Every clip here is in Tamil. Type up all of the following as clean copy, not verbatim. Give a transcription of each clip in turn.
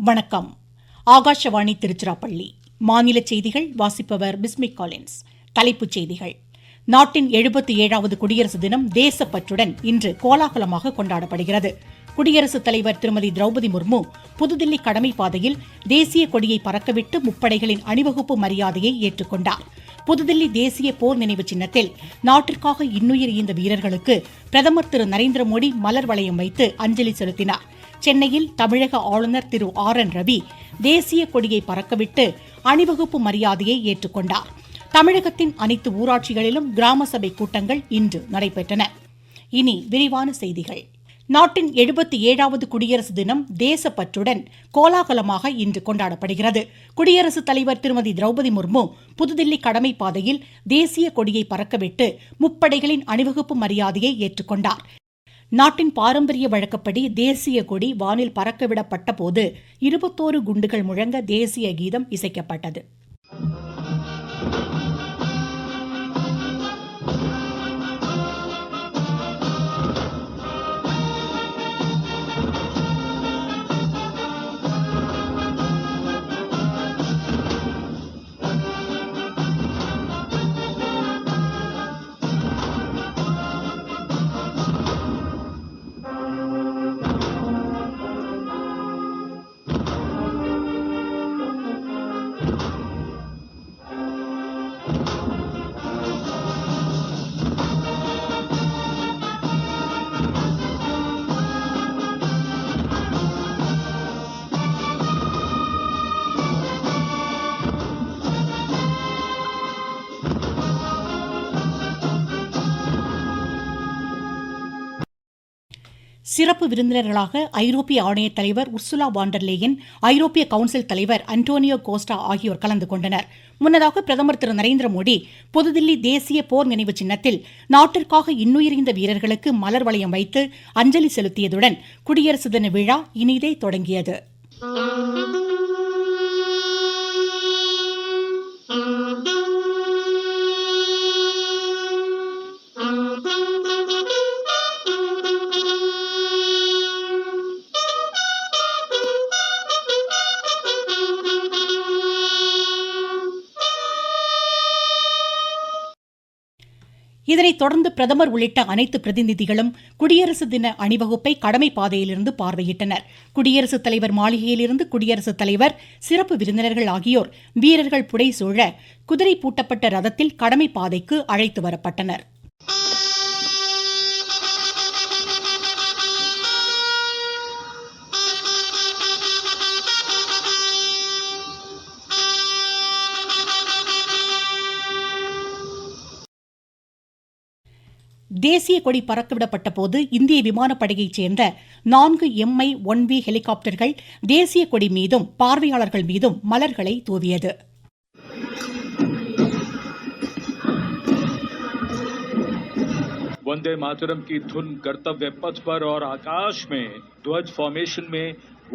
வணக்கம். ஆகாஷவாணி திருச்சிராப்பள்ளி. மாநில செய்திகள் வாசிப்பவர் பிஸ்மிக் காலின்ஸ். தலைப்புச் செய்திகள். நாட்டின் 77வது குடியரசு தினம் தேசப்பற்றுடன் இன்று கோலாகலமாக கொண்டாடப்படுகிறது. குடியரசுத் தலைவர் திருமதி திரௌபதி முர்மு புதுதில்லி கடமை பாதையில் தேசிய கொடியை பறக்கவிட்டு முப்படைகளின் அணிவகுப்பு மரியாதையை ஏற்றுக்கொண்டார். புதுதில்லி தேசிய போர் நினைவு சின்னத்தில் நாட்டிற்காக இன்னுயிர் ஈந்த வீரர்களுக்கு பிரதமர் திரு நரேந்திர மோடி மலர் வளையம் வைத்து அஞ்சலி செலுத்தினார். சென்னையில் தமிழக ஆளுநர் திரு RN ரவி தேசிய கொடியை பறக்கவிட்டு அணிவகுப்பு மரியாதையை ஏற்றுக்கொண்டார். தமிழகத்தின் அனைத்து ஊராட்சிகளிலும் கிராம சபை கூட்டங்கள் இன்று நடைபெற்றன. இனி விரிவான செய்திகள். நாட்டின் 77வது குடியரசு தினம் தேசப்பற்றுடன் கோலாகலமாக இன்று கொண்டாடப்படுகிறது. குடியரசுத் தலைவர் திருமதி திரௌபதி முர்மு புதுதில்லி கடமை பாதையில் தேசிய கொடியை பறக்கவிட்டு முப்படைகளின் அணிவகுப்பு மரியாதையை ஏற்றுக்கொண்டார். நாட்டின் பாரம்பரிய வழக்கப்படி தேசிய கொடி வானில் பறக்கவிடப்பட்ட போது 21 குண்டுகள் முழங்க தேசிய கீதம் இசைக்கப்பட்டது. சிறப்பு விருந்தினர்களாக ஐரோப்பிய ஆணையத் தலைவர் உர்சுலா வாண்டர் லேயன், ஐரோப்பிய கவுன்சில் தலைவர் அன்டோனியோ கோஸ்டா ஆகியோர் கலந்து கொண்டனர். முன்னதாக பிரதமர் திரு நரேந்திர மோடி புதுதில்லி தேசிய போர் நினைவு சின்னத்தில் நாட்டிற்காக இன்னுயிர்ந்த வீரர்களுக்கு மலர் வளையம் வைத்து அஞ்சலி செலுத்தியதுடன் குடியரசு தின விழா இனிதே தொடங்கியது. இதனைத் தொடர்ந்து பிரதமர் உள்ளிட்ட அனைத்து பிரதிநிதிகளும் குடியரசு தின அணிவகுப்பை கடமை பாதையிலிருந்து பார்வையிட்டனர். குடியரசுத் தலைவர் மாளிகையிலிருந்து குடியரசுத் தலைவர், சிறப்பு விருந்தினர்கள் ஆகியோர் வீரர்கள் புடைசூழ குதிரை பூட்டப்பட்ட ரதத்தில் கடமை பாதைக்கு அழைத்து வரப்பட்டனர். தேசிய கொடி பறக்கவிடப்பட்ட போது இந்திய விமானப்படையைச் சேர்ந்த 4 Mi-1V ஹெலிகாப்டர்கள் தேசிய கொடி மீதும் பார்வையாளர்கள் மீதும் மலர்களை தூவியது. वंदे मातरम की धुन कर्तव्य पथ पर और आकाश में ध्वज फॉर्मेशन में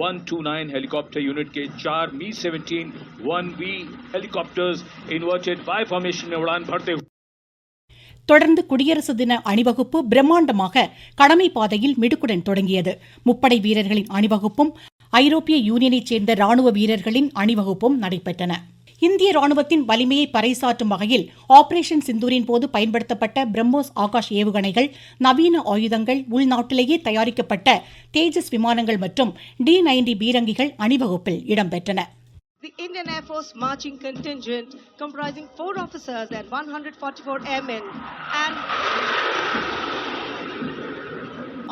129 हेलीकॉप्टर यूनिट के 4 Mi-17 1V helicopters inverted Y formation में उड़ान भरते हुए தொடர்ந்து குடியரசு தின அணிவகுப்பு பிரம்மாண்டமாக கடமை பாதையில் மிடுக்குடன் தொடங்கியது. முப்படை வீரர்களின் அணிவகுப்பும் ஐரோப்பிய யூனியனைச் சேர்ந்த ராணுவ வீரர்களின் அணிவகுப்பும் நடைபெற்றன. இந்திய ராணுவத்தின் வலிமையை பறைசாற்றும் வகையில் ஆபரேஷன் சிந்தூரின் போது பயன்படுத்தப்பட்ட பிரம்மோஸ் ஆகாஷ் ஏவுகணைகள், நவீன ஆயுதங்கள், உள்நாட்டிலேயே தயாரிக்கப்பட்ட தேஜஸ் விமானங்கள் மற்றும் D-90 பீரங்கிகள் அணிவகுப்பில் இடம்பெற்றன. The Indian Air Force marching contingent comprising 4 officers and 144 airmen, and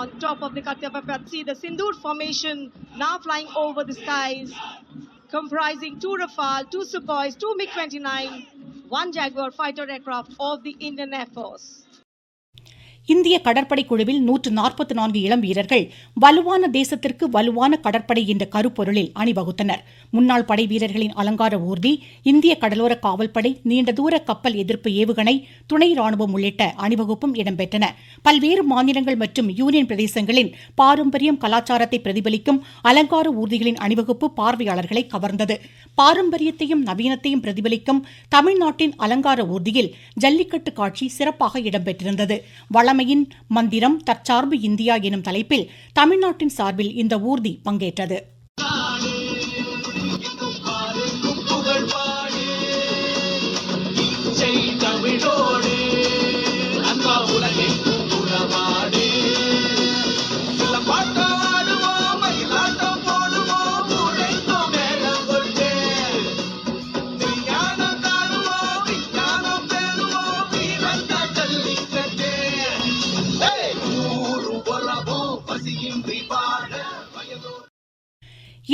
on top of the Kartavya Path, see the Sindoor formation now flying over the skies, comprising 2 Rafale, 2 Sukhois, 2 MiG-29, 1 Jaguar fighter aircraft of the Indian Air Force. இந்திய கடற்படை குழுவில் 144 இளம் வீரர்கள் வலுவான தேசத்திற்கு வலுவான கடற்படை என்ற கருப்பொருளில் அணிவகுத்தனர். முன்னாள் படை வீரர்களின் அலங்கார ஊர்தி, இந்திய கடலோர காவல்படை, நீண்ட தூர கப்பல் எதிர்ப்பு ஏவுகணை, துணை ராணுவம் உள்ளிட்ட அணிவகுப்பும் இடம்பெற்றன. பல்வேறு மாநிலங்கள் மற்றும் யூனியன் பிரதேசங்களின் பாரம்பரியம், கலாச்சாரத்தை பிரதிபலிக்கும் அலங்கார ஊர்திகளின் அணிவகுப்பு பார்வையாளர்களை கவர்ந்தது. பாரம்பரியத்தையும் நவீனத்தையும் பிரதிபலிக்கும் தமிழ்நாட்டின் அலங்கார ஊர்தியில் ஜல்லிக்கட்டு காட்சி சிறப்பாக இடம்பெற்றிருந்தது. வளமையின் மந்திரம் தற்சார்பு இந்தியா எனும் தலைப்பில் தமிழ்நாட்டின் சார்பில் இந்த ஊர்தி பங்கேற்றது.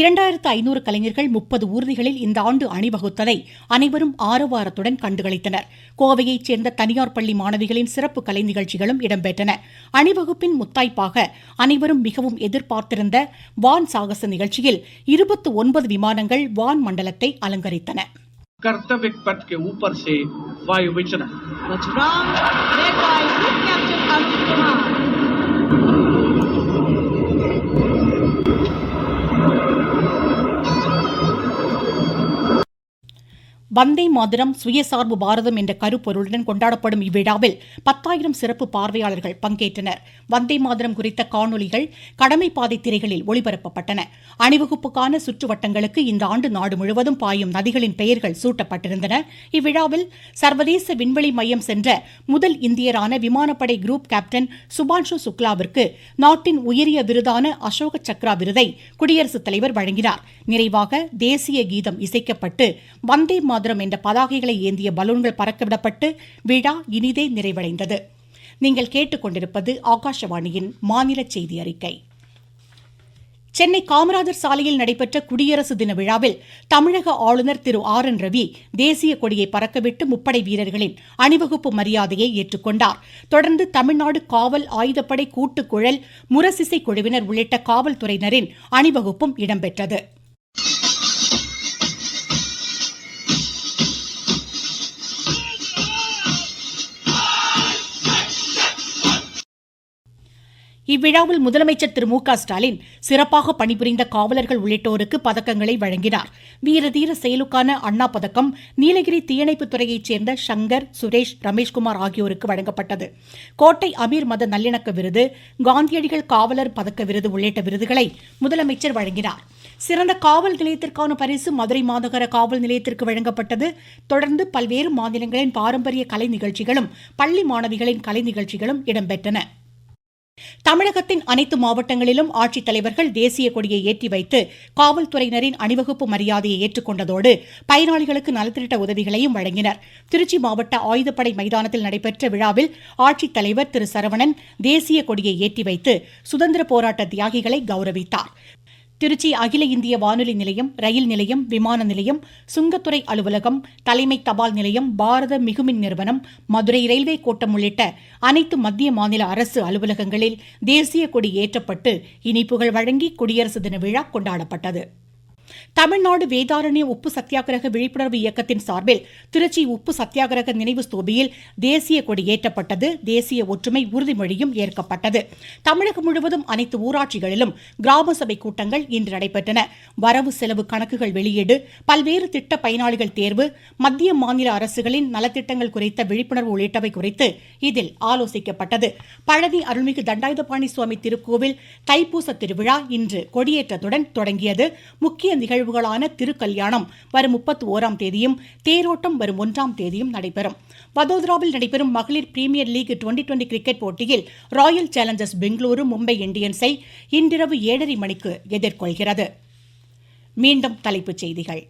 2500 கலைஞர்கள் 30 ஊர்திகளில் இந்த ஆண்டு அணிவகுத்ததை அனைவரும் ஆரவாரத்துடன் கண்டுகளித்தனர். கோவையைச் சேர்ந்த தனியார் பள்ளி மாணவிகளின் சிறப்பு கலை நிகழ்ச்சிகளும் இடம்பெற்றன. அணிவகுப்பின் முத்தாய்ப்பாக அனைவரும் மிகவும் எதிர்பார்த்திருந்த வான் சாகச நிகழ்ச்சியில் 29 விமானங்கள் வான் மண்டலத்தை அலங்கரித்தன. कर्तव्य पथ के ऊपर से वायु विचरण But wrong, led by Group Captain Arun Kumar. Vande Mataram சுயசார்பு பாரதம் என்ற கருப்பொருளுடன் கொண்டாடப்படும் இவ்விழாவில் 10,000 சிறப்பு பார்வையாளர்கள் பங்கேற்றனர். வந்தே மாதரம் குறித்த காணொலிகள் கடமைப்பாதை திரைகளில் ஒளிபரப்பப்பட்டன. அணிவகுப்புக்கான சுற்றுவட்டங்களுக்கு இந்த ஆண்டு நாடு முழுவதும் பாயும் நதிகளின் பெயர்கள் சூட்டப்பட்டிருந்தன. இவ்விழாவில் சர்வதேச விண்வெளி மையம் சென்ற முதல் இந்தியரான விமானப்படை குரூப் கேப்டன் சுபான்ஷு சுக்லாவிற்கு நாட்டின் உயரிய விருதான அசோக சக்ரா விருதை குடியரசுத் தலைவர் வழங்கினார். நிறைவாக தேசிய கீதம் இசைக்கப்பட்டு வந்தே மாதரம் என்ற பதாகைகளை ஏந்திய பலூன்கள் பறக்கவிடப்பட்டு விழா இனிதே நிறைவடைந்தது. நீங்கள் கேட்டுக்கொண்டிருப்பது ஆகாஷவாணியின் மாநில செய்தி அறிக்கை. சென்னை காமராஜர் சாலையில் நடைபெற்ற குடியரசு தின விழாவில் தமிழக ஆளுநர் திரு RN ரவி தேசிய கொடியை பறக்கவிட்டு முப்படை வீரர்களின் அணிவகுப்பு மரியாதையை ஏற்றுக்கொண்டார். தொடர்ந்து தமிழ்நாடு காவல் ஆயுதப்படை கூட்டுக்குழல் முரசிசை குழுவினர் உள்ளிட்ட காவல்துறையினரின் அணிவகுப்பும் இடம்பெற்றது. இவ்விழாவில் முதலமைச்சர் திரு மு.க. ஸ்டாலின் சிறப்பாக பணிபுரிந்த காவலர்கள் உள்ளிட்டோருக்கு பதக்கங்களை வழங்கினார். வீரதீர செயலுக்கான அண்ணா பதக்கம் நீலகிரி தீயணைப்புத் துறையைச் சேர்ந்த சங்கர், சுரேஷ், ரமேஷ்குமார் ஆகியோருக்கு வழங்கப்பட்டது. கோட்டை அமீர் மத நல்லிணக்க விருது, காந்தியடிகள் காவலர் பதக்க விருது உள்ளிட்ட விருதுகளை முதலமைச்சர் வழங்கினார். சிறந்த காவல் நிலையத்திற்கான பரிசு மதுரை மாநகர காவல் நிலையத்திற்கு வழங்கப்பட்டது. தொடர்ந்து பல்வேறு மாநிலங்களின் பாரம்பரிய கலை நிகழ்ச்சிகளும் பள்ளி மாணவிகளின் கலை நிகழ்ச்சிகளும் இடம்பெற்றன. தமிழகத்தின் அனைத்து மாவட்டங்களிலும் ஆட்சித்தலைவர்கள் தேசிய கொடியை ஏற்றி வைத்து காவல்துறையினரின் அணிவகுப்பு மரியாதையை ஏற்றுக்கொண்டதோடு பயனாளிகளுக்கு நலத்திட்ட உதவிகளையும் வழங்கினர். திருச்சி மாவட்ட ஆயுதப்படை மைதானத்தில் நடைபெற்ற விழாவில் ஆட்சித்தலைவர் திரு சரவணன் தேசிய கொடியை ஏற்றி வைத்து சுதந்திர போராட்ட தியாகிகளை கௌரவித்தார். திருச்சி அகில இந்திய வானொலி நிலையம், ரயில் நிலையம், விமான நிலையம், சுங்கத்துறை அலுவலகம், தலைமை தபால் நிலையம், பாரத மிகுமின் நிறுவனம், மதுரை ரயில்வே கோட்டம் உள்ளிட்ட அனைத்து மத்திய மாநில அரசு அலுவலகங்களில் தேசிய கொடி ஏற்றப்பட்டு இனிப்புகள் வழங்கி குடியரசு தின விழா கொண்டாடப்பட்டது. தமிழ்நாடு வேதாரண்ய உப்பு சத்தியாகிரக விழிப்புணர்வு இயக்கத்தின் சார்பில் திருச்சி உப்பு சத்தியாகிரக நினைவு ஸ்தூபியில் தேசிய கொடி ஏற்றப்பட்டது. தேசிய ஒற்றுமை உறுதிமொழியும் ஏற்கப்பட்டது. தமிழகம் முழுவதும் அனைத்து ஊராட்சிகளிலும் கிராம சபை கூட்டங்கள் இன்று நடைபெற்றன. வரவு செலவு கணக்குகள் வெளியீடு, பல்வேறு திட்ட பயனாளிகள் தேர்வு, மத்திய மாநில அரசுகளின் நலத்திட்டங்கள் குறித்த விழிப்புணர்வு உள்ளிட்டவை குறித்து இதில் ஆலோசிக்கப்பட்டது. பழனி அருள்மிகு தண்டாயுதபாணி சுவாமி திருக்கோவில் தைப்பூச திருவிழா இன்று கொடியேற்றத்துடன் தொடங்கியது. முக்கிய நிகழ்வுகளான திருக்கல்யாணம் வரும் 31ஆம் தேதியும் தேரோட்டம் வரும் 1ஆம் தேதியும் நடைபெறும். வதோதராவில் நடைபெறும் மகளிர் பிரீமியர் லீக் 2020 கிரிக்கெட் போட்டியில் ராயல் சேலஞ்சர்ஸ் பெங்களூரு மும்பை இந்தியன்ஸை இன்றிரவு 7:30 மணிக்கு எதிர்கொள்கிறது. மீண்டும் தலைப்புச் செய்திகள்.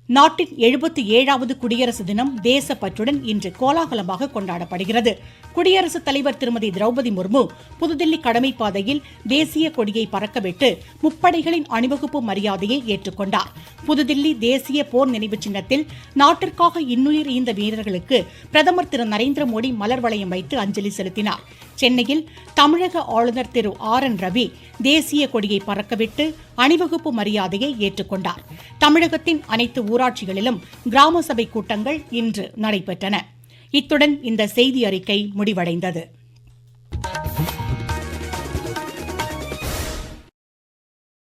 நாட்டின் 77வது குடியரசு தினம் தேசப்பற்றுடன் இன்று கோலாகலமாக கொண்டாடப்படுகிறது. குடியரசுத் தலைவர் திருமதி திரௌபதி முர்மு புதுதில்லி கடமைப்பாதையில் தேசிய கொடியை பறக்கவிட்டு முப்படைகளின் அணிவகுப்பு மரியாதையை ஏற்றுக்கொண்டார். புதுதில்லி தேசிய போர் நினைவு சின்னத்தில் நாட்டிற்காக இன்னுயிர் ஈந்த வீரர்களுக்கு பிரதமர் திரு நரேந்திர மோடி மலர் வளையம் வைத்து அஞ்சலி செலுத்தினார். சென்னையில் தமிழக ஆளுநர் திரு RN ரவி தேசிய கொடியை பறக்கவிட்டு அணிவகுப்பு மரியாதையை ஏற்றுக்கொண்டார். தமிழகத்தின் அனைத்து ஊராட்சிகளிலும் கிராம சபை கூட்டங்கள் இன்று நடைபெற்றன. இத்துடன் இந்த செய்தி அறிக்கை முடிவடைந்தது.